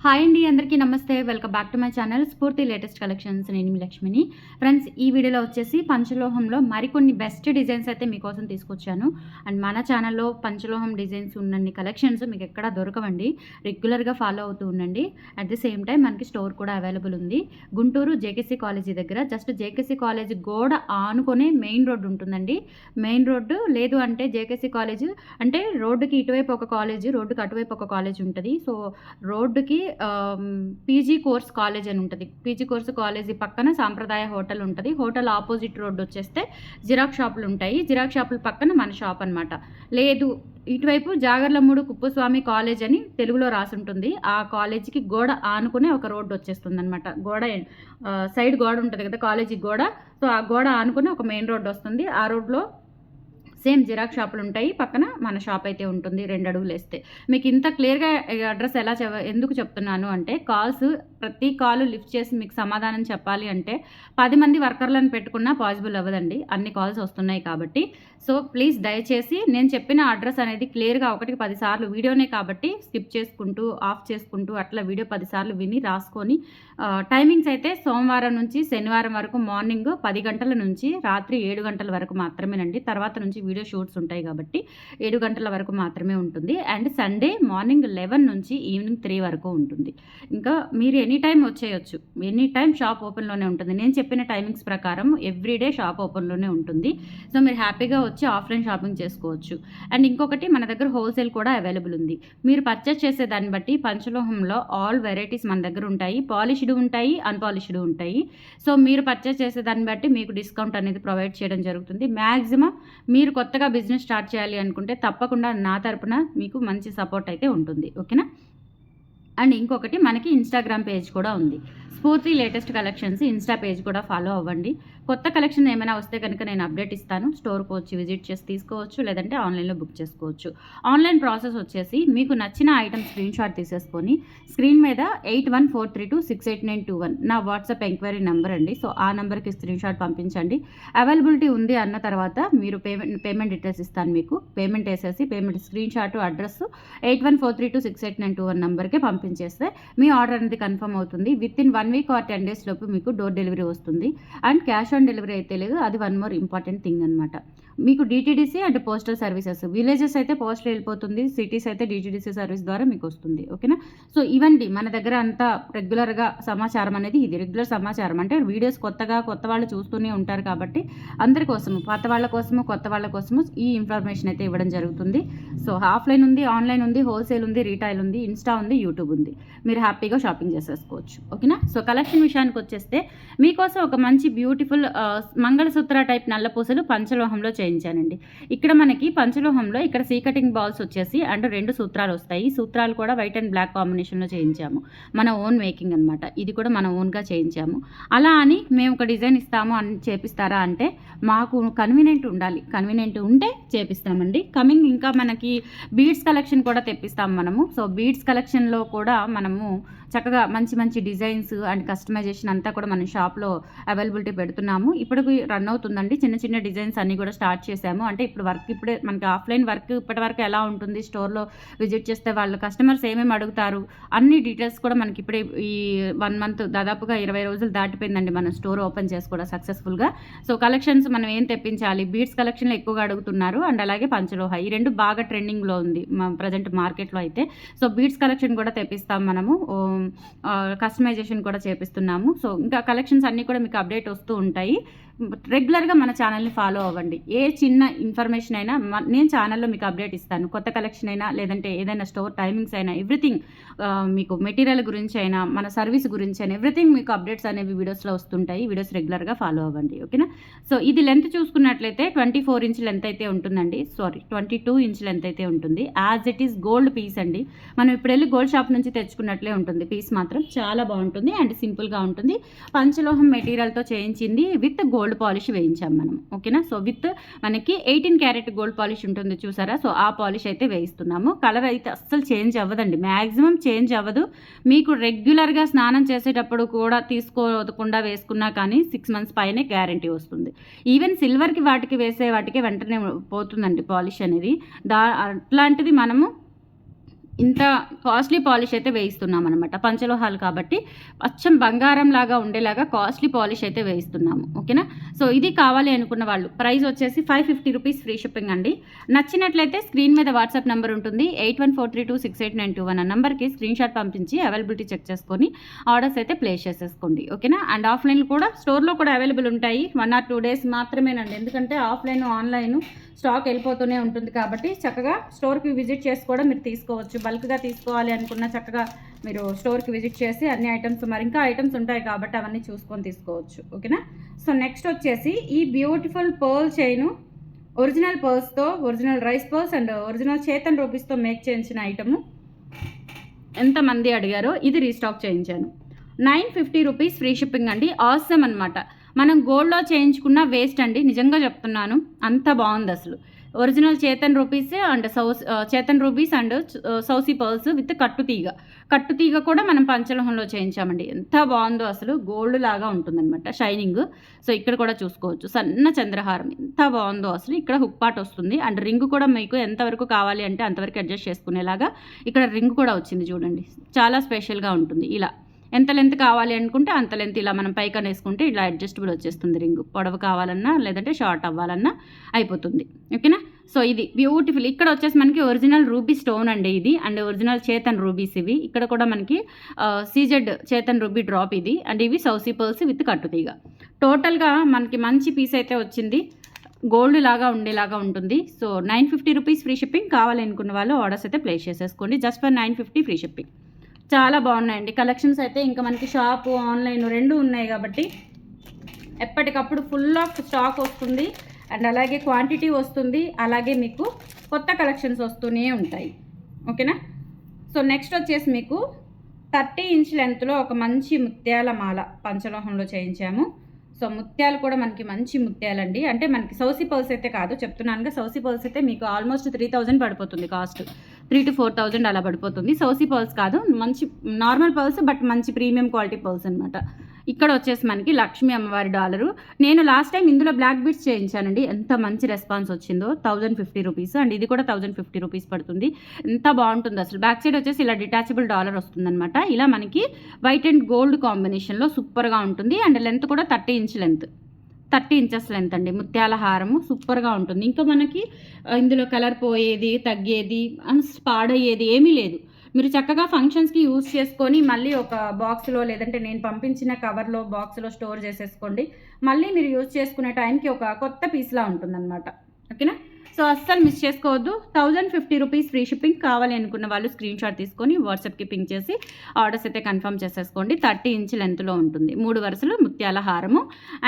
Hi అండి, అందరికీ నమస్తే. Welcome back to my channel స్ఫూర్తి లేటెస్ట్ కలెక్షన్స్. నేను మీ లక్ష్మిని. ఫ్రెండ్స్, ఈ వీడియోలో వచ్చేసి పంచలోహంలో మరికొన్ని బెస్ట్ డిజైన్స్ అయితే మీకోసం తీసుకొచ్చాను. అండ్ మన ఛానల్లో పంచలోహం డిజైన్స్ ఉన్నన్ని కలెక్షన్స్ మీకు ఎక్కడా దొరకవండి. రెగ్యులర్గా ఫాలో అవుతూ ఉండండి. అట్ ది సేమ్ టైం మనకి స్టోర్ కూడా అవైలబుల్ ఉంది. గుంటూరు జేకేసీ కాలేజీ దగ్గర, జస్ట్ జేకేసీ కాలేజీ గోడ ఆనుకునే మెయిన్ రోడ్డు ఉంటుందండి. మెయిన్ రోడ్డు లేదు అంటే జేకేసీ కాలేజ్ అంటే రోడ్డుకి ఇటువైపు ఒక కాలేజ్, రోడ్డుకి అటువైపు ఒక కాలేజ్ ఉంటుంది. సో రోడ్డుకి పీజీ కోర్స్ కాలేజ్ అని ఉంటుంది. పీజీ కోర్స్ కాలేజీ పక్కన సాంప్రదాయ హోటల్ ఉంటుంది. హోటల్ ఆపోజిట్ రోడ్డు వచ్చేస్తే జిరాక్స్ షాపులు ఉంటాయి. జిరాక్స్ షాపుల పక్కన మన షాప్ అనమాట. లేదు ఇటువైపు జాగర్లమూడు కుప్పస్వామి కాలేజ్ అని తెలుగులో రాసుంటుంది. ఆ కాలేజీకి గోడ ఆనుకునే ఒక రోడ్డు వచ్చేస్తుంది అనమాట. గోడ సైడ్ గోడ ఉంటుంది కదా కాలేజీ గోడ. సో ఆ గోడ ఆనుకుని ఒక మెయిన్ రోడ్డు వస్తుంది. ఆ రోడ్లో సేమ్ జిరాక్స్ షాపులు ఉంటాయి. పక్కన మన షాప్ అయితే ఉంటుంది. 2 అడుగులు వేస్తే. మీకు ఇంత క్లియర్గా అడ్రస్ ఎందుకు చెప్తున్నాను అంటే, ప్రతి కాలు లిఫ్ట్ చేసి మీకు సమాధానం చెప్పాలి అంటే 10 మంది వర్కర్లను పెట్టుకున్నా పాసిబుల్ అవ్వదండి, అన్ని కాల్స్ వస్తున్నాయి కాబట్టి. సో ప్లీజ్ దయచేసి నేను చెప్పిన అడ్రస్ అనేది క్లియర్గా 1కి 10 సార్లు వీడియోనే కాబట్టి స్కిప్ చేసుకుంటూ ఆఫ్ చేసుకుంటూ అట్లా వీడియో 10 సార్లు విని రాసుకొని, టైమింగ్స్ అయితే సోమవారం నుంచి శనివారం వరకు మార్నింగ్ 10 గంటల నుంచి రాత్రి 7 గంటల వరకు మాత్రమేనండి. తర్వాత నుంచి వీడియో షూట్స్ ఉంటాయి కాబట్టి 7 గంటల వరకు మాత్రమే ఉంటుంది. అండ్ సండే మార్నింగ్ 11 నుంచి ఈవినింగ్ 3 వరకు ఉంటుంది. ఇంకా మీరు ఎనీ టైం వచ్చేయచ్చు. ఎనీ టైం షాప్ ఓపెన్లోనే ఉంటుంది. నేను చెప్పిన టైమింగ్స్ ప్రకారం ఎవ్రీడే షాప్ ఓపెన్లోనే ఉంటుంది. సో మీరు హ్యాపీగా వచ్చి ఆఫ్లైన్ షాపింగ్ చేసుకోవచ్చు. అండ్ ఇంకొకటి, మన దగ్గర హోల్సేల్ కూడా అవైలబుల్ ఉంది. మీరు పర్చేస్ చేసే దాన్ని బట్టి పంచలోహంలో ఆల్ వెరైటీస్ మన దగ్గర ఉంటాయి. పాలిష్డ్ ఉంటాయి, అన్పాలిష్డ్ ఉంటాయి. సో మీరు పర్చేస్ చేసే దాన్ని బట్టి మీకు డిస్కౌంట్ అనేది ప్రొవైడ్ చేయడం జరుగుతుంది. మ్యాక్సిమం మీరు కొత్తగా బిజినెస్ స్టార్ట్ చేయాలి అనుకుంటే తప్పకుండా నా తరపున మీకు మంచి సపోర్ట్ అయితే ఉంటుంది. ఓకేనా? అండ్ ఇంకొకటి, మనకి ఇన్స్టాగ్రామ్ పేజ్ కూడా ఉంది. స్ఫూర్తి లేటెస్ట్ కలెక్షన్స్ ఇన్స్టా పేజ్ కూడా ఫాలో అవ్వండి. కొత్త కలెక్షన్ ఏమైనా వస్తే కనుక నేను అప్డేట్ ఇస్తాను. స్టోర్కి వచ్చి విజిట్ చేసి తీసుకోవచ్చు, లేదంటే ఆన్లైన్లో బుక్ చేసుకోవచ్చు. ఆన్లైన్ ప్రాసెస్ వచ్చేసి మీకు నచ్చిన ఐటమ్ స్క్రీన్ షాట్ తీసేసుకొని స్క్రీన్ మీద 8143268921 నా వాట్సాప్ ఎంక్వైరీ నెంబర్ అండి. సో ఆ నెంబర్కి స్క్రీన్ షాట్ పంపించండి. అవైలబిలిటీ ఉంది అన్న తర్వాత మీరు పేమెంట్ డీటెయిల్స్ ఇస్తాను. మీకు పేమెంట్ వేసేసి పేమెంట్ స్క్రీన్ షాట్ అడ్రస్ 8143268921 నెంబర్కి పంపించేస్తే మీ ఆర్డర్ అనేది కన్ఫర్మ్ అవుతుంది. With in 1 week or 10 days లోపు మీకు డోర్ డెలివరీ వస్తుంది. అండ్ క్యాష్ ఆన్ డెలివరీ అయితే లేదు. అది 1 మోర్ ఇంపార్టెంట్ థింగ్ అనమాట. మీకు DTDC and postal services, villages అయితే పోస్టల్ వెళ్ళిపోతుంది, సిటీస్ అయితే డిటీడీసీ సర్వీస్ ద్వారా మీకు వస్తుంది. ఓకేనా? సో ఇవండి మన దగ్గర అంతా రెగ్యులర్గా సమాచారం అనేది. ఇది రెగ్యులర్ సమాచారం అంటే వీడియోస్ కొత్త వాళ్ళు చూస్తూనే ఉంటారు కాబట్టి అందరి కోసము, పాత వాళ్ళ కోసము, కొత్త వాళ్ళ కోసము ఈ ఇన్ఫర్మేషన్ అయితే ఇవ్వడం జరుగుతుంది. సో ఆఫ్లైన్ ఉంది, ఆన్లైన్ ఉంది, హోల్సేల్ ఉంది, రీటైల్ ఉంది, ఇన్స్టా ఉంది, యూట్యూబ్ ఉంది. మీరు హ్యాపీగా షాపింగ్ చేసేసుకోవచ్చు. ఓకేనా? సో కలెక్షన్ విషయానికి వచ్చేస్తే మీకోసం ఒక మంచి బ్యూటిఫుల్ మంగళసూత్ర టైప్ నల్ల పూసలు పంచలోహంలో చేయించానండి. ఇక్కడ మనకి పంచలోహంలో ఇక్కడ సీ కటింగ్ బాల్స్ వచ్చేసి అండ్ 2 సూత్రాలు వస్తాయి. సూత్రాలు కూడా వైట్ అండ్ బ్లాక్ కాంబినేషన్లో చేయించాము. మన ఓన్ మేకింగ్ అనమాట. ఇది కూడా మన ఓన్గా చేయించాము. అలా అని మేము ఒక డిజైన్ ఇస్తాము అని చేపిస్తారా అంటే మాకు కన్వీనియంట్ ఉండాలి. కన్వీనియంట్ ఉంటే చేపిస్తామండి. కమింగ్ ఇంకా మనకి బీడ్స్ కలెక్షన్ కూడా తెప్పిస్తాము మనము. సో బీడ్స్ కలెక్షన్లో కూడా మనము చక్కగా మంచి డిజైన్స్ అండ్ కస్టమైజేషన్ అంతా కూడా మన షాప్లో అవైలబిలిటీ పెడుతున్నాము. ఇప్పటికి రన్ అవుతుందండి. చిన్న డిజైన్స్ అన్నీ కూడా స్టార్ట్ చేసాము. అంటే ఇప్పుడే మనకి ఆఫ్లైన్ వర్క్ ఇప్పటి వరకు ఎలా ఉంటుంది, స్టోర్లో విజిట్ చేస్తే వాళ్ళు కస్టమర్స్ ఏమేమి అడుగుతారు అన్ని డీటెయిల్స్ కూడా మనకి ఇప్పుడే ఈ 1 మంత్ దాదాపుగా 20 రోజులు దాటిపోయిందండి మన స్టోర్ ఓపెన్ చేసి కూడా సక్సెస్ఫుల్గా. సో కలెక్షన్స్ మనం ఏం తెప్పించాలి, బీడ్స్ కలెక్షన్లో ఎక్కువగా అడుగుతున్నారు. అండ్ అలాగే పంచలోహ, ఈ 2 బాగా ట్రెండింగ్లో ఉంది ప్రజెంట్ మార్కెట్లో అయితే. సో బీడ్స్ కలెక్షన్ కూడా తెప్పిస్తాం మనము. కస్టమైజేషన్ కూడా చేపిస్తున్నాము. సో ఇంకా కలెక్షన్స్ అన్నీ కూడా మీకు అప్డేట్ వస్తూ ఉంటాయి. రెగ్యులర్గా మన ఛానల్ని ఫాలో అవ్వండి. ఏ చిన్న ఇన్ఫర్మేషన్ అయినా నేను ఛానల్లో మీకు అప్డేట్ ఇస్తాను. కొత్త కలెక్షన్ అయినా లేదంటే ఏదైనా స్టోర్ టైమింగ్స్ అయినా ఎవ్రీథింగ్, మీకు మెటీరియల్ గురించి అయినా మన సర్వీస్ గురించి అయినా ఎవ్రీథింగ్ మీకు అప్డేట్స్ అనేవి వీడియోస్లో వస్తుంటాయి. వీడియోస్ రెగ్యులర్గా ఫాలో అవ్వండి. ఓకేనా? సో ఇది లెంత్ చూసుకున్నట్లయితే 24 ఇంచ్ లెంత్ అయితే ఉంటుందండి. 22 ఇంచ్ లెంత్ అయితే ఉంటుంది. As it is gold piece అండి. మనం ఇప్పుడు వెళ్ళి గోల్డ్ షాప్ నుంచి తెచ్చుకున్నట్లే ఉంటుంది. పీస్ మాత్రం చాలా బాగుంటుంది అండ్ సింపుల్గా ఉంటుంది. పంచలోహం మెటీరియల్తో చేయించింది విత్ గోల్డ్ పాలిష్ వేయించాం మనం. ఓకేనా? సో విత్ మనకి 18 క్యారెట్ గోల్డ్ పాలిష్ ఉంటుంది చూసారా? సో ఆ పాలిష్ అయితే వేయిస్తున్నాము. కలర్ అయితే అస్సలు చేంజ్ అవ్వదండి, మ్యాక్సిమం చేంజ్ అవ్వదు. మీకు రెగ్యులర్గా స్నానం చేసేటప్పుడు కూడా తీసుకోకుండా వేసుకున్నా కానీ 6 మంత్స్ పైనే గ్యారంటీ వస్తుంది. ఈవెన్ సిల్వర్కి వాటికి వేసే వాటికి వెంటనే పోతుందండి పాలిష్ అనేది. అట్లాంటిది మనము ఇంత కాస్ట్లీ పాలిష్ అయితే వేయిస్తున్నాం అనమాట. పంచలోహాలు కాబట్టి అచ్చం బంగారం లాగా ఉండేలాగా కాస్ట్లీ పాలిష్ అయితే వేయిస్తున్నాము. ఓకేనా. సో ఇది కావాలి అనుకున్న వాళ్ళు ప్రైస్ వచ్చేసి 550 రూపీస్ ఫ్రీ షిప్పింగ్ అండి. నచ్చినట్లయితే స్క్రీన్ మీద వాట్సాప్ నెంబర్ ఉంటుంది 8143268921 ఆ నెంబర్కి స్క్రీన్ షాట్ పంపించి అవైలబిలిటీ చెక్ చేసుకొని ఆర్డర్స్ అయితే ప్లేస్ చేసేసుకోండి. ఓకేనా. అండ్ ఆఫ్లైన్ కూడా స్టోర్లో కూడా అవైలబుల్ ఉంటాయి. 1 or 2 days మాత్రమేనండి. ఎందుకంటే ఆఫ్లైన్ ఆన్లైన్ స్టాక్ వెళ్ళిపోతూనే ఉంటుంది కాబట్టి చక్కగా స్టోర్కి విజిట్ చేసి కూడా మీరు తీసుకోవచ్చు. బల్క్గా తీసుకోవాలి అనుకున్న చక్కగా మీరు స్టోర్కి విజిట్ చేసి అన్ని ఐటమ్స్ మరి ఇంకా ఐటమ్స్ ఉంటాయి కాబట్టి అవన్నీ చూసుకొని తీసుకోవచ్చు. ఓకేనా. సో నెక్స్ట్ వచ్చేసి ఈ బ్యూటిఫుల్ పర్ల్ చైన్ ఒరిజినల్ పర్ల్స్తో, original rice pearls and original చేతన్ రూపీస్తో మేక్ చేయించిన ఐటము ఎంతమంది అడిగారో ఇది రీస్టాక్ చేయించాను. 950 రూపీస్ ఫ్రీ షిప్పింగ్ అండి. ఆసమ్ అనమాట. మనం గోల్డ్లో చేయించుకున్న వేస్ట్ అండి, నిజంగా చెప్తున్నాను. అంత బాగుంది అసలు. ఒరిజినల్ చేతన్ రూపీస్ అండ్ చేతన్ రూపీస్ అండ్ సౌసీ పర్ల్స్ విత్ కట్టుతీగ కూడా మనం పంచలోహంలో చేయించామండి. ఎంత బాగుందో అసలు. గోల్డ్ లాగా ఉంటుందన్నమాట షైనింగ్. సో ఇక్కడ కూడా చూసుకోవచ్చు. సన్న చంద్రహారం ఎంత బాగుందో అసలు. ఇక్కడ హుక్ పార్ట్ వస్తుంది అండ్ రింగ్ కూడా మీకు ఎంతవరకు కావాలి అంటే అంతవరకు అడ్జస్ట్ చేసుకునేలాగా ఇక్కడ రింగ్ కూడా వచ్చింది చూడండి. చాలా స్పెషల్గా ఉంటుంది. ఇలా ఎంత లెంత్ కావాలి అనుకుంటే అంత లెంత్ ఇలా మనం పైకన వేసుకుంటే ఇలా అడ్జస్టబుల్ వచ్చేస్తుంది. రింగ్ పొడవు కావాలన్నా లేదంటే షార్ట్ అవ్వాలన్నా అయిపోతుంది. ఓకేనా. సో ఇది బ్యూటిఫుల్. ఇక్కడ వచ్చేసి మనకి ఒరిజినల్ రూబీ స్టోన్ అండి ఇది అండ్ ఒరిజినల్ చేతన్ రూబీస్ ఇవి. ఇక్కడ కూడా మనకి సీజెడ్ చేతన్ రూబీ డ్రాప్ ఇది అండ్ ఇవి సౌసీ పర్ల్స్ విత్ కట్టుతీగ. టోటల్గా మనకి మంచి పీస్ అయితే వచ్చింది. గోల్డ్ లాగా ఉండేలాగా ఉంటుంది. So 950 rupees free shipping. కావాలి అనుకున్న వాళ్ళు ఆర్డర్స్ అయితే ప్లేస్ చేసేసుకోండి. Just for 950 free shipping. చాలా బాగున్నాయండి కలెక్షన్స్ అయితే. ఇంకా మనకి షాపు ఆన్లైన్ రెండు ఉన్నాయి కాబట్టి ఎప్పటికప్పుడు ఫుల్ ఆఫ్ స్టాక్ వస్తుంది అండ్ అలాగే క్వాంటిటీ వస్తుంది. అలాగే మీకు కొత్త కలెక్షన్స్ వస్తూనే ఉంటాయి. ఓకేనా. సో నెక్స్ట్ వచ్చేసి మీకు 30 ఇంచ్ లెంత్లో ఒక మంచి ముత్యాల మాల పంచలోహంలో చేయించాము. సో ముత్యాలు కూడా మనకి మంచి ముత్యాలండి. అంటే మనకి సౌసీ పర్ల్స్ అయితే కాదు, చెప్తున్నానుగా. సౌసీ పర్ల్స్ అయితే మీకు ఆల్మోస్ట్ 3000 పడిపోతుంది కాస్ట్. 3,000 to 4,000 అలా పడిపోతుంది. సౌసీ పర్ల్స్ కాదు, మంచి నార్మల్ పర్ల్స్ బట్ మంచి ప్రీమియం క్వాలిటీ పర్ల్స్ అనమాట. ఇక్కడ వచ్చేసి మనకి లక్ష్మీ అమ్మవారి డాలరు. నేను లాస్ట్ టైం ఇందులో బ్లాక్ బీడ్స్ చేయించానండి. ఎంత మంచి రెస్పాన్స్ వచ్చిందో. 1050 రూపీస్ అండ్ ఇది కూడా 1050 రూపీస్ పడుతుంది. ఎంత బాగుంటుంది అసలు. బ్యాక్ సైడ్ వచ్చేసి ఇలా డిటాచబుల్ డాలర్ వస్తుందన్నమాట. ఇలా మనకి వైట్ అండ్ గోల్డ్ కాంబినేషన్లో సూపర్గా ఉంటుంది అండ్ లెంత్ కూడా 30 ఇంచెస్ లెంత్ అండి. ముత్యాల హారము సూపర్గా ఉంటుంది. ఇంకా మనకి ఇందులో కలర్ పోయేది తగ్గేది పాడయ్యేది ఏమీ లేదు. మీరు చక్కగా ఫంక్షన్స్కి యూజ్ చేసుకొని మళ్ళీ ఒక బాక్స్లో లేదంటే నేను పంపించిన కవర్లో బాక్స్లో స్టోర్ చేసేసుకోండి. మళ్ళీ మీరు యూజ్ చేసుకునే టైంకి ఒక కొత్త పీస్లా ఉంటుందన్నమాట. ఓకేనా. సో అస్సలు మిస్ చేసుకోవద్దు. 1050 రూపీస్ ఫ్రీ షిప్పింగ్. కావాలి అనుకున్న వాళ్ళు స్క్రీన్ షాట్ తీసుకొని వాట్సాప్కి పింక్ చేసి ఆర్డర్స్ అయితే కన్ఫర్మ్ చేసేసుకోండి. 30 ఇంచ్ లెంత్లో ఉంటుంది. 3 వరుసలు ముత్యాల హారము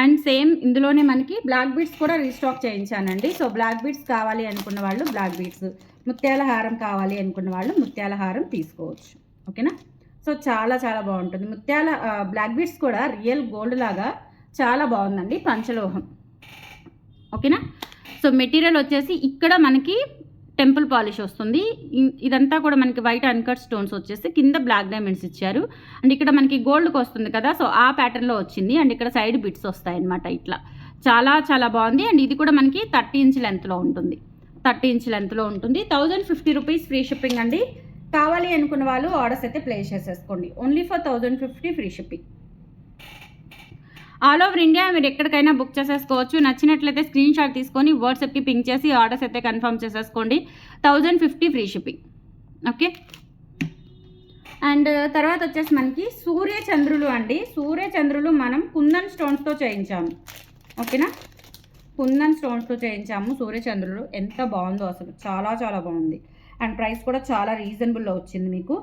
అండ్ సేమ్ ఇందులోనే మనకి బ్లాక్ బీడ్స్ కూడా రీస్టాక్ చేయించానండి. సో బ్లాక్ బీడ్స్ కావాలి అనుకున్న వాళ్ళు బ్లాక్ బీడ్స్, ముత్యాల హారం కావాలి అనుకున్న వాళ్ళు ముత్యాల హారం తీసుకోవచ్చు. ఓకేనా. సో చాలా చాలా బాగుంటుంది. ముత్యాల బ్లాక్ బీడ్స్ కూడా రియల్ గోల్డ్ లాగా చాలా బాగుందండి. పంచలోహం. ఓకేనా. సో మెటీరియల్ వచ్చేసి ఇక్కడ మనకి టెంపుల్ పాలిష్ వస్తుంది. ఇదంతా కూడా మనకి వైట్ అన్కట్ స్టోన్స్ వచ్చేసి కింద బ్లాక్ డైమండ్స్ ఇచ్చారు అండ్ ఇక్కడ మనకి గోల్డ్కి వస్తుంది కదా. సో ఆ ప్యాటర్న్లో వచ్చింది అండ్ ఇక్కడ సైడ్ బిట్స్ వస్తాయి అన్నమాట. ఇట్లా చాలా చాలా బాగుంది అండ్ ఇది కూడా మనకి 30 ఇంచ్ లెంత్లో ఉంటుంది. 30 ఇంచ్ లెంత్లో ఉంటుంది. 1050 రూపీస్ ఫ్రీ షిప్పింగ్ అండి. కావాలి అనుకున్న వాళ్ళు ఆర్డర్స్ అయితే ప్లేస్ చేసేసుకోండి. Only for 1050 free shipping. All over India మీరు ఎక్కడికైనా బుక్ చేసేసుకోవచ్చు. నచ్చినట్లయితే స్క్రీన్ షాట్ తీసుకొని వాట్సాప్కి పింక్ చేసి ఆర్డర్స్ అయితే కన్ఫర్మ్ చేసేసుకోండి. 1050 ఫ్రీ షిప్పింగ్. ఓకే. అండ్ తర్వాత వచ్చేసి మనకి సూర్యచంద్రులు అండి. సూర్యచంద్రులు మనం కుందన్ స్టోన్స్తో చేయించాము. ఓకేనా. కుందన్ స్టోన్స్తో చేయించాము సూర్యచంద్రులు. ఎంత బాగుందో అసలు. చాలా చాలా బాగుంది అండ్ ప్రైస్ కూడా చాలా రీజనబుల్లో వచ్చింది మీకు.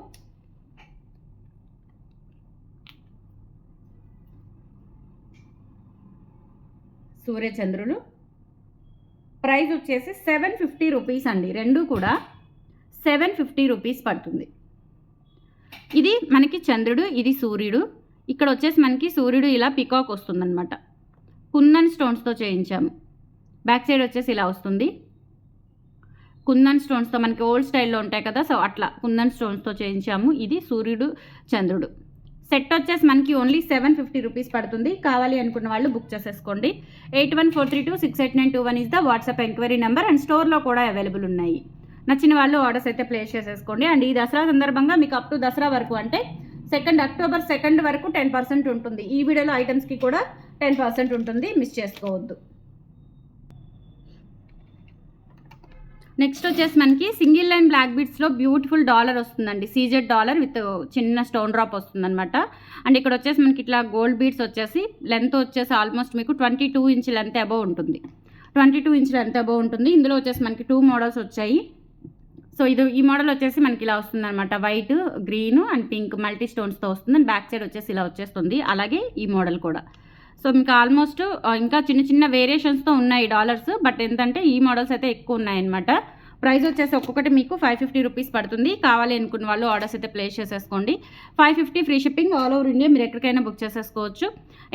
సూర్యచంద్రులు ప్రైస్ వచ్చేసి 750 రూపీస్ అండి. రెండు కూడా 750 రూపీస్ పడుతుంది. ఇది మనకి చంద్రుడు, ఇది సూర్యుడు. ఇక్కడ వచ్చేసి మనకి సూర్యుడు ఇలా పికాక్ వస్తుందన్నమాట. కుందన్ స్టోన్స్తో చేయించాము. బ్యాక్ సైడ్ వచ్చేసి ఇలా వస్తుంది. కుందన్ స్టోన్స్తో మనకి ఓల్డ్ స్టైల్లో ఉంటాయి కదా. సో అట్లా కుందన్ స్టోన్స్తో చేయించాము. ఇది సూర్యుడు చంద్రుడు. సెట్ వచ్చేసి మనకి ఓన్లీ 750 రూపీస్ పడుతుంది. కావాలి అనుకున్న వాళ్ళు బుక్ చేసేసుకోండి. 8143268921 is the WhatsApp enquiry number and స్టోర్లో కూడా అవైలబుల్ ఉన్నాయి. నచ్చిన వాళ్ళు ఆర్డర్స్ అయితే ప్లేస్ చేసేసుకోండి. అండ్ ఈ దసరా సందర్భంగా మీకు అప్ టు దసరా వరకు అంటే అక్టోబర్ 2 వరకు 10% ఉంటుంది. ఈ వీడియోలో ఐటమ్స్కి కూడా 10% ఉంటుంది, మిస్ చేసుకోవద్దు. నెక్స్ట్ వచ్చేసి మనకి సింగిల్ లైన్ బ్లాక్ బీడ్స్లో బ్యూటిఫుల్ డాలర్ వస్తుందండి. సీజెడ్ డాలర్ విత్ చిన్న స్టోన్ డ్రాప్ వస్తుందన్నమాట. అండ్ ఇక్కడ వచ్చేసి మనకి ఇట్లా గోల్డ్ బీడ్స్ వచ్చేసి లెంత్ వచ్చేసి ఆల్మోస్ట్ మీకు 22 ఇంచ్ లెంత్ అబవ్ ఉంటుంది. 22 ఇంచ్ లెంత్ అబవ్ ఉంటుంది. ఇందులో వచ్చేసి మనకి 2 మోడల్స్ వచ్చాయి. సో ఈ మోడల్ వచ్చేసి మనకి ఇలా వస్తుంది అనమాట. White, green and pink multi స్టోన్స్తో వస్తుంది. అండ్ బ్యాక్ సైడ్ వచ్చేసి ఇలా వచ్చేస్తుంది. అలాగే ఈ మోడల్ కూడా. సో మీకు ఆల్మోస్ట్ ఇంకా చిన్న చిన్న వేరియేషన్స్తో ఉన్నాయి డాలర్స్. బట్ ఏంటంటే ఈ మోడల్స్ అయితే ఎక్కువ ఉన్నాయన్నమాట. ప్రైస్ వచ్చేసి ఒక్కొక్కటి మీకు 550 రూపీస్ పడుతుంది. కావాలి అనుకున్న వాళ్ళు ఆర్డర్స్ అయితే ప్లేస్ చేసేసుకోండి. 550 free shipping all over India. మీరు ఎక్కడికైనా బుక్ చేసేసుకోవచ్చు.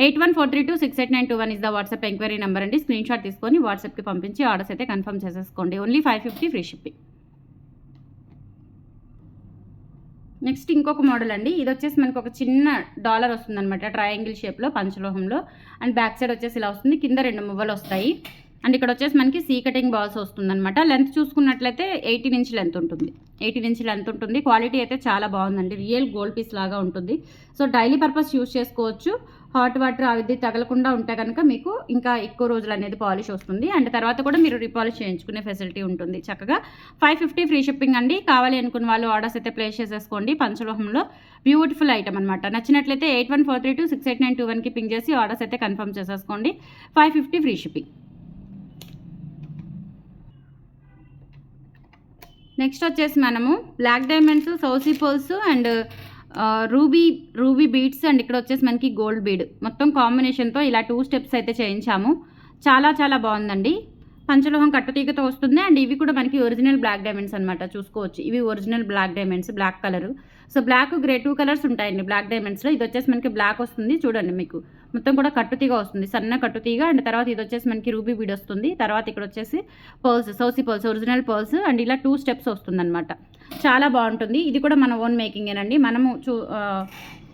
8143268921 is the WhatsApp enquiry number అండి. స్క్రీన్ షాట్ తీసుకొని వాట్సాప్కి పంపించి ఆర్డర్స్ అయితే కన్ఫర్మ్ చేసేసుకోండి. Only 550 free shipping. నెక్స్ట్ ఇంకొక మోడల్ అండి. ఇది వచ్చేసి మనకు ఒక చిన్న డాలర్ వస్తుందన్నమాట, ట్రయాంగిల్ షేప్లో పంచలోహంలో. అండ్ బ్యాక్ సైడ్ వచ్చేసి ఇలా వస్తుంది. కింద 2 మువ్వలు వస్తాయి. అండ్ ఇక్కడ వచ్చేసి మనకి సీ కటింగ్ బాల్స్ వస్తుందన్నమాట. లెంత్ చూసుకున్నట్లయితే 18 ఇంచ్ లెంత్ ఉంటుంది. 18 ఇంచ్ లెంత్ ఉంటుంది. క్వాలిటీ అయితే చాలా బాగుందండి. రియల్ గోల్డ్ పీస్ లాగా ఉంటుంది. సో డైలీ పర్పస్ యూజ్ చేసుకోవచ్చు. హాట్ వాటర్ అది తగలకుండా ఉంటే కనుక మీకు ఇంకా ఎక్కువ రోజులు అనేది పాలిష్ వస్తుంది. అండ్ తర్వాత కూడా మీరు రీపాలిష్ చేయించుకునే ఫెసిలిటీ ఉంటుంది. చక్కగా 550 ఫ్రీ షిప్పింగ్ అండి. కావాలి అనుకున్న వాళ్ళు ఆర్డర్స్ అయితే ప్లేస్ చేసేసుకోండి. పంచలోహంలో బ్యూటిఫుల్ ఐటమ్ అనమాట. నచ్చినట్లయితే 8143268921కి పింగ్ చేసి ఆర్డర్స్ అయితే కన్ఫర్మ్ చేసేసుకోండి. 550 ఫ్రీ షిప్పింగ్. నెక్స్ట్ వచ్చేసి మనము బ్లాక్ డైమండ్స్, సౌసీ pearls and ruby beads and ఇక్కడ వచ్చేసి మనకి గోల్డ్ బీడ్ మొత్తం కాంబినేషన్తో ఇలా 2 స్టెప్స్ అయితే చేయించాము. చాలా చాలా బాగుందండి. పంచలోహం కట్టుతీగతో వస్తుంది. అండ్ ఇవి కూడా మనకి ఒరిజినల్ బ్లాక్ డైమండ్స్ అనమాట. చూసుకోవచ్చు, ఇవి original black diamonds, black colour. So black, grey 2 colours ఉంటాయండి బ్లాక్ డైమండ్స్లో. ఇది వచ్చేసి మనకి బ్లాక్ వస్తుంది. చూడండి, మీకు మొత్తం కూడా కట్టుతీగ వస్తుంది, సన్న కట్టుతీగ. అండ్ తర్వాత ఇది వచ్చేసి మనకి రూబీ బీడ్ వస్తుంది. తర్వాత ఇక్కడ వచ్చేసి పర్ల్స్, సౌసీ పర్ల్స్, ఒరిజినల్ పర్ల్స్. అండ్ ఇలా 2 స్టెప్స్ వస్తుంది అనమాట. చాలా బాగుంటుంది. ఇది కూడా మన ఓన్ మేకింగేనండి. మనము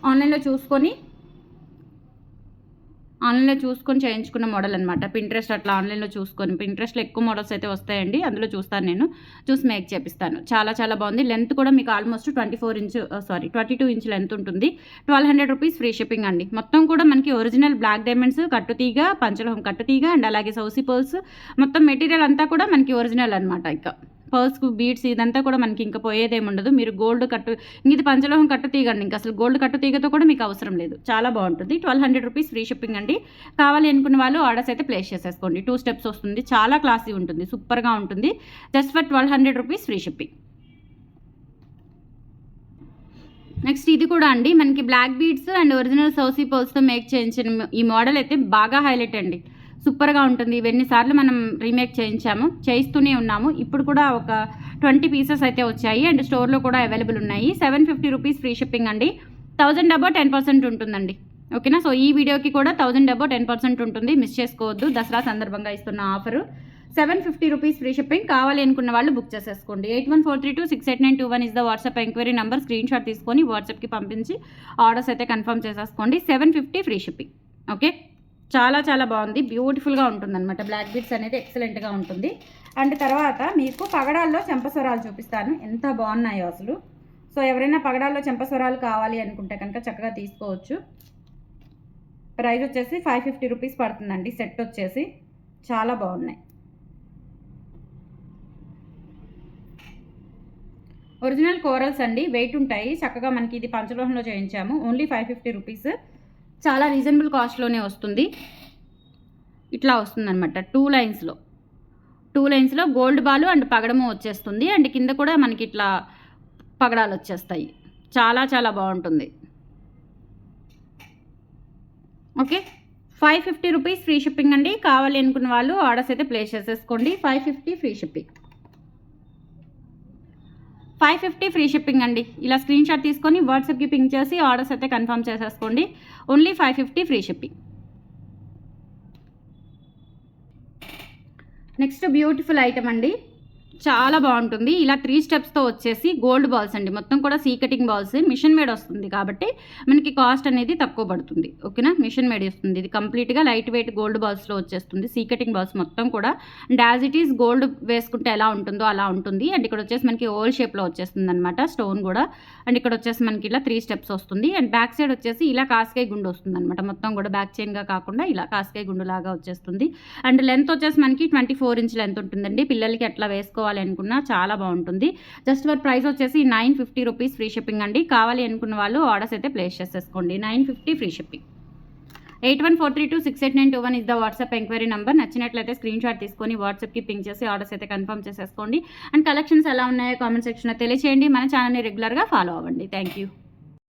ఆన్లైన్లో చూసుకొని చేయించుకున్న మోడల్ అనమాట. పింట్రెస్ట్ అట్లా ఆన్లైన్లో చూసుకొని, పింట్రెస్ట్లో ఎక్కువ మోడల్స్ అయితే వస్తాయండి. అందులో చూస్తాను, నేను చూసి మేక్ చేపిస్తాను. చాలా చాలా బాగుంది. లెంత్ కూడా మీకు ఆల్మోస్ట్ 22 ఇంచ్ లెంత్ ఉంటుంది. 1200 రూపీస్ ఫ్రీ షిప్పింగ్ అండి. మొత్తం కూడా మనకి ఒరిజినల్ బ్లాక్ డైమండ్స్, కట్టుతీగ, పంచలోహం కట్టుతీగ అండ్ అలాగే సౌసీ పర్ల్స్. మొత్తం మెటీరియల్ అంతా కూడా మనకి ఒరిజినల్ అనమాట. ఇక పర్ల్స్, బీడ్స్ ఇదంతా కూడా మనకి ఇంకా పోయేదేమి ఉండదు. మీరు గోల్డ్ ఇది పంచలోహం కట్టు తీగండి. ఇంకా అసలు గోల్డ్ కట్టు తీగతో కూడా మీకు అవసరం లేదు. చాలా బాగుంటుంది. 1200 రూపీస్ ఫ్రీ షిప్పింగ్ అండి. కావాలి అనుకున్న వాళ్ళు ఆర్డర్స్ అయితే ప్లేస్ చేసేసుకోండి. 2 స్టెప్స్ వస్తుంది. చాలా క్లాసీ ఉంటుంది, సూపర్గా ఉంటుంది. Just for 1200 rupees free shipping. Next ఇది కూడా అండి మనకి బ్లాక్ బీడ్స్ అండ్ ఒరిజినల్ సౌసీ పర్ల్స్తో మేక్ చేయించిన ఈ మోడల్ అయితే బాగా హైలైట్ అండి. సూపర్గా ఉంటుంది. ఇవన్నీసార్లు మనం రీమేక్ చేయిస్తూనే ఉన్నాము. ఇప్పుడు కూడా ఒక 20 పీసెస్ అయితే వచ్చాయి. అండ్ స్టోర్లో కూడా అవైలబుల్ ఉన్నాయి. 750 రూపీస్ ఫ్రీ షిప్పింగ్ అండి. 1000 అబౌ 10% ఉంటుందండి. ఓకేనా. సో ఈ వీడియోకి కూడా 1000 అబౌ 10% ఉంటుంది, మిస్ చేసుకోవద్దు. దసరా సందర్భంగా ఇస్తున్న ఆఫరు. 750 rupees free shipping. కావాలి అనుకున్న వాళ్ళు బుక్ చేసేసుకోండి. 8143268921 is the WhatsApp enquiry number. Screen shot తీసుకొని వాట్సాప్కి పంపించి ఆర్డర్స్ అయితే కన్ఫర్మ్ చేసేసుకోండి. 750 ఫ్రీ షిప్పింగ్. ఓకే, చాలా చాలా బాగుంది. బ్యూటిఫుల్గా ఉంటుందన్నమాట. బ్లాక్ బీడ్స్ అనేది ఎక్సలెంట్గా ఉంటుంది. అండ్ తర్వాత మీకు పగడాల్లో చెంపస్వరాలు చూపిస్తాను, ఎంత బాగున్నాయో అసలు. సో ఎవరైనా పగడాల్లో చెంపస్వరాలు కావాలి అనుకుంటే కనుక చక్కగా తీసుకోవచ్చు. ప్రైస్ వచ్చేసి 550 రూపీస్ పడుతుందండి. సెట్ వచ్చేసి చాలా బాగున్నాయి. ఒరిజినల్ కోరల్స్ అండి, వెయిట్ ఉంటాయి. చక్కగా మనకి ఇది పంచలోహంలో చేయించాము. Only 550 rupees. చాలా రీజనబుల్ కాస్ట్లోనే వస్తుంది. ఇట్లా వస్తుంది అనమాట. 2 లైన్స్లో గోల్డ్ బాలు అండ్ పగడము వచ్చేస్తుంది. అండ్ కింద కూడా మనకి ఇట్లా పగడాలు వచ్చేస్తాయి. చాలా చాలా బాగుంటుంది. ఓకే, 550 రూపీస్ ఫ్రీ షిప్పింగ్ అండి. కావాలి అనుకున్న వాళ్ళు ఆర్డర్స్ అయితే ప్లేస్ చేసేసుకోండి. 550 ఫ్రీ షిప్పింగ్. 550 ఫ్రీ షిప్పింగ్ అండి. ఇలా స్క్రీన్ షాట్ తీసుకొని వాట్సాప్కి పింక్ చేసి ఆర్డర్స్ అయితే కన్ఫర్మ్ చేసేసుకోండి. Only 550 free shipping. Next beautiful item అండి. చాలా బాగుంటుంది. ఇలా 3 స్టెప్స్తో వచ్చేసి గోల్డ్ బాల్స్ అండి, మొత్తం కూడా సీ కటింగ్ బాల్స్, మిషన్ మేడ్ వస్తుంది కాబట్టి మనకి కాస్ట్ అనేది తక్కువ పడుతుంది. ఓకేనా, మిషన్ మేడ్ వస్తుంది. ఇది కంప్లీట్గా లైట్ వెయిట్ గోల్డ్ బాల్స్లో వచ్చేస్తుంది. సీ కటింగ్ బాల్స్ మొత్తం కూడా and as it is gold వేసుకుంటే ఎలా ఉంటుందో అలా ఉంటుంది. అండ్ ఇక్కడ వచ్చేసి మనకి ఓవల్ షేప్లో వచ్చేస్తుంది అనమాట స్టోన్ కూడా. అండ్ ఇక్కడ వచ్చేసి మనకి ఇలా 3 స్టెప్స్ వస్తుంది. అండ్ బ్యాక్ సైడ్ వచ్చేసి ఇలా కాస్కాయ గుండు వస్తుంది అనమాట, మొత్తం కూడా బ్యాక్ చైన్గా కాకుండా ఇలా కాస్కాయ గుండు లాగా వచ్చేస్తుంది. అండ్ లెంత్ వచ్చేసి మనకి 24 ఇంచ్ లెంత్ ఉంటుందండి. పిల్లలకి అట్లా వేసుకోవాలి అనుకున్నా చాలా బాగుంటుంది. జస్ట్ ఫర్ ప్రైస్ వచ్చేసి 950 రూపీస్ ఫ్రీ షిప్పింగ్ అండి. కావాలి అనుకున్న వాళ్ళు ఆర్డర్స్ అయితే ప్లేస్ చేసేసుకోండి. 950 free shipping. 8143268921 is the WhatsApp enquiry number. నచ్చినట్లయితే స్క్రీన్ షాట్ తీసుకొని వాట్సాప్కి పింక్ చేసి ఆర్డర్స్ అయితే కన్ఫర్మ్ చేసేసుకోండి. అండ్ కలెక్షన్స్ ఎలా ఉన్నాయో కామెంట్ సెక్షన్లో తెలియచేయండి. మన ఛానల్ని రెగ్యులర్గా ఫాలో అవ్వండి. Thank you.